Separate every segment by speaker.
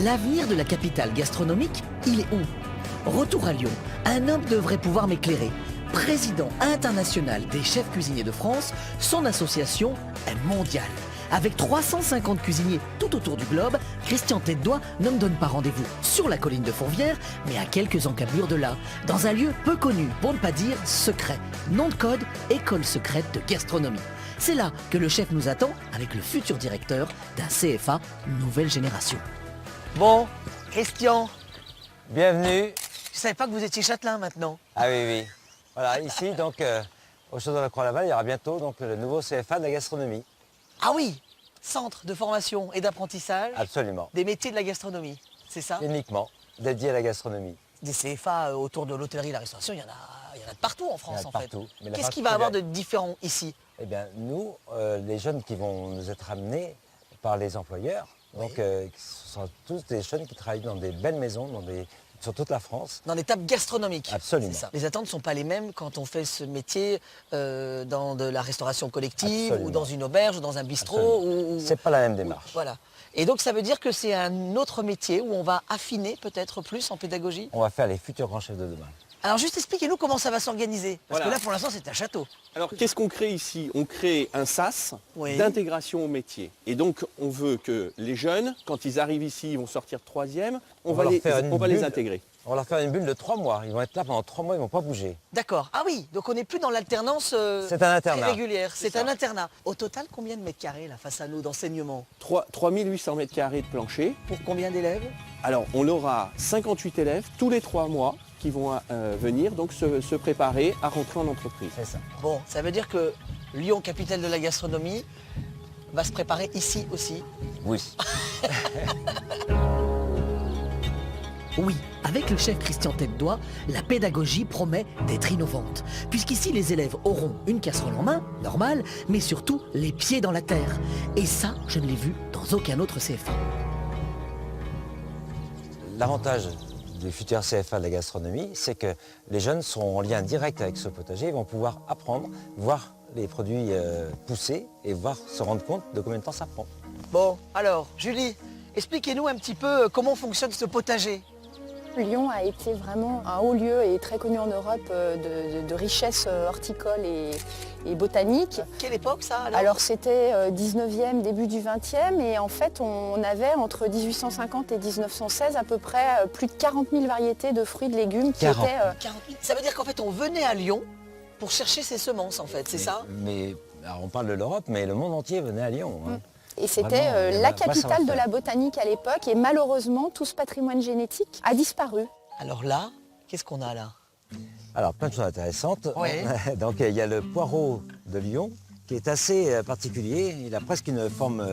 Speaker 1: L'avenir de la capitale gastronomique, il est où? Retour à Lyon, un homme devrait pouvoir m'éclairer. Président international des chefs cuisiniers de France, son association est mondiale. Avec 350 cuisiniers tout autour du globe, Christian Tête-Doigt ne me donne pas rendez-vous sur la colline de Fourvière, mais à quelques encablures de là, dans un lieu peu connu, pour ne pas dire secret. Nom de code, École secrète de gastronomie. C'est là que le chef nous attend avec le futur directeur d'un CFA nouvelle génération. Bon, Christian,
Speaker 2: Bienvenue.
Speaker 1: je savais pas que vous étiez châtelain maintenant.
Speaker 2: Ah oui, oui. Voilà, ici, donc, au Château de la Croix-Laval, il y aura bientôt donc, le nouveau CFA de la gastronomie.
Speaker 1: Ah oui, centre de formation et d'apprentissage
Speaker 2: Absolument.
Speaker 1: des métiers de la gastronomie, c'est ça?
Speaker 2: Uniquement dédié à la gastronomie.
Speaker 1: Des CFA autour de l'hôtellerie et la restauration, il y en a de partout en France
Speaker 2: Il y en a
Speaker 1: en
Speaker 2: de
Speaker 1: fait.
Speaker 2: partout. Mais la
Speaker 1: Qu'est-ce qu'il va y avoir de
Speaker 2: particularité-
Speaker 1: différent ici?
Speaker 2: Eh bien, nous, les jeunes qui vont nous être amenés par les employeurs,
Speaker 1: Oui.
Speaker 2: donc, ce sont tous des jeunes qui travaillent dans des belles maisons, sur toute la France.
Speaker 1: Dans des tables gastronomiques.
Speaker 2: Absolument.
Speaker 1: C'est ça. Les attentes ne sont pas les mêmes quand on fait ce métier dans de la restauration collective
Speaker 2: Absolument.
Speaker 1: ou dans une auberge ou dans un bistrot.
Speaker 2: C'est pas la même démarche.
Speaker 1: Voilà. Et donc ça veut dire que c'est un autre métier où on va affiner peut-être plus en pédagogie.
Speaker 2: On va faire les futurs grands chefs de demain.
Speaker 1: Alors juste expliquez-nous comment ça va s'organiser. Parce
Speaker 3: Voilà.
Speaker 1: que là pour l'instant c'est un château.
Speaker 3: Alors qu'est-ce qu'on crée ici? On crée un SAS
Speaker 1: Oui.
Speaker 3: d'intégration au métier. Et donc on veut que les jeunes, quand ils arrivent ici, ils vont sortir de troisième, on va
Speaker 2: leur
Speaker 3: les
Speaker 2: faire une
Speaker 3: les
Speaker 2: bulle.
Speaker 3: intégrer.
Speaker 2: On va leur faire une bulle de 3 mois. Ils vont être là pendant 3 mois, ils ne vont pas bouger.
Speaker 1: D'accord. Ah oui, donc on n'est plus dans l'alternance
Speaker 2: C'est un internat.
Speaker 1: très régulière. C'est
Speaker 3: ça.
Speaker 1: un internat. Au total, combien de mètres carrés là face à nous d'enseignement?
Speaker 3: 3800 mètres carrés de plancher.
Speaker 1: Pour combien d'élèves?
Speaker 3: Alors on aura 58 élèves tous les 3 mois qui vont venir donc se préparer à rentrer en entreprise.
Speaker 2: C'est ça.
Speaker 1: Bon, ça veut dire que Lyon, capitale de la gastronomie, va se préparer ici aussi.
Speaker 2: Oui.
Speaker 1: Oui, avec le chef Christian Tête-Doigt, la pédagogie promet d'être innovante. Puisqu'ici, les élèves auront une casserole en main, normal, mais surtout les pieds dans la terre. Et ça, je ne l'ai vu dans aucun autre CFA.
Speaker 2: L'avantage du futur CFA de la gastronomie, c'est que les jeunes seront en lien direct avec ce potager, ils vont pouvoir apprendre, voir les produits pousser et se rendre compte de combien de temps ça prend.
Speaker 1: Bon, alors, Julie, expliquez-nous un petit peu comment fonctionne ce potager.
Speaker 4: Lyon a été vraiment un haut lieu et très connu en Europe de richesse horticole et botanique.
Speaker 1: Quelle époque ça
Speaker 4: Alors c'était 19e, début du 20e et en fait on avait entre 1850 et 1916 à peu près plus de 40 000 variétés de fruits et de légumes qui
Speaker 2: 40.
Speaker 4: étaient...
Speaker 1: 40 000. Ça veut dire qu'en fait, on venait à Lyon pour chercher ses semences, en fait, c'est ça?
Speaker 2: Mais alors on parle de l'Europe, mais le monde entier venait à Lyon. Hein.
Speaker 4: Et c'était
Speaker 2: Vraiment, il y avait
Speaker 4: la
Speaker 2: un vrai
Speaker 4: capitale de
Speaker 2: savoir-faire.
Speaker 4: la botanique à l'époque et malheureusement tout ce patrimoine génétique a disparu.
Speaker 1: Alors là, qu'est-ce qu'on a là?
Speaker 2: Alors plein de choses intéressantes.
Speaker 1: Ouais.
Speaker 2: Donc il y a le poireau de Lyon qui est assez particulier. Il a presque une forme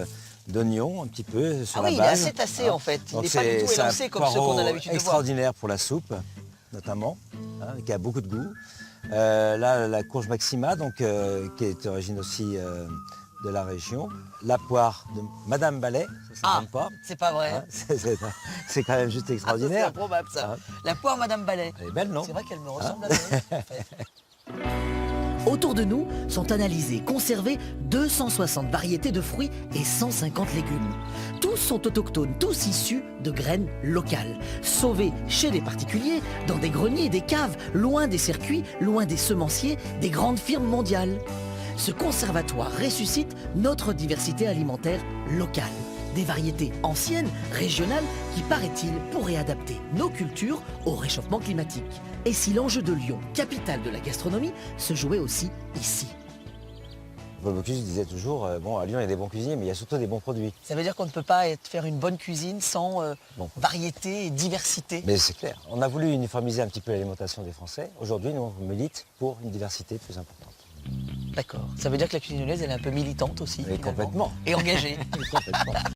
Speaker 2: d'oignon un petit peu sur
Speaker 1: Ah
Speaker 2: la
Speaker 1: oui, il est
Speaker 2: base.
Speaker 1: assez tassé en fait. Il
Speaker 2: Donc
Speaker 1: n'est pas du tout
Speaker 2: c'est un
Speaker 1: élancé comme ceux qu'on a
Speaker 2: poireau
Speaker 1: l'habitude de voir.
Speaker 2: extraordinaire pour la soupe, notamment, qui a beaucoup de goût. Là, la courge maxima, donc, qui est d'origine aussi de la région. La poire de Madame Ballet, ça ne
Speaker 1: Ah,
Speaker 2: s'invente pas.
Speaker 1: c'est pas vrai.
Speaker 2: Hein, c'est quand même juste
Speaker 1: Ah, ça, c'est
Speaker 2: extraordinaire.
Speaker 1: improbable ça.
Speaker 2: Ah.
Speaker 1: La poire Madame Ballet.
Speaker 2: Elle est belle, non?
Speaker 1: C'est vrai qu'elle me ressemble à elle, en fait. Autour de nous sont analysées, conservées 260 variétés de fruits et 150 légumes. Tous sont autochtones, tous issus de graines locales, sauvées chez les particuliers, dans des greniers et des caves, loin des circuits, loin des semenciers, des grandes firmes mondiales. Ce conservatoire ressuscite notre diversité alimentaire locale. Des variétés anciennes, régionales, qui, paraît-il, pourraient adapter nos cultures au réchauffement climatique. Et si l'enjeu de Lyon, capitale de la gastronomie, se jouait aussi ici?
Speaker 2: Paul Bocuse disait toujours, bon, à Lyon, il y a des bons cuisiniers, mais il y a surtout des bons produits.
Speaker 1: Ça veut dire qu'on ne peut pas faire une bonne cuisine sans
Speaker 2: Bon.
Speaker 1: variété et diversité.
Speaker 2: Mais c'est clair. On a voulu uniformiser un petit peu l'alimentation des Français. Aujourd'hui, nous, on milite pour une diversité plus importante.
Speaker 1: D'accord. Ça veut dire que la cuisine lyonnaise, elle est un peu militante aussi.
Speaker 2: Mais
Speaker 1: finalement.
Speaker 2: complètement.
Speaker 1: Et engagée.
Speaker 2: Complètement.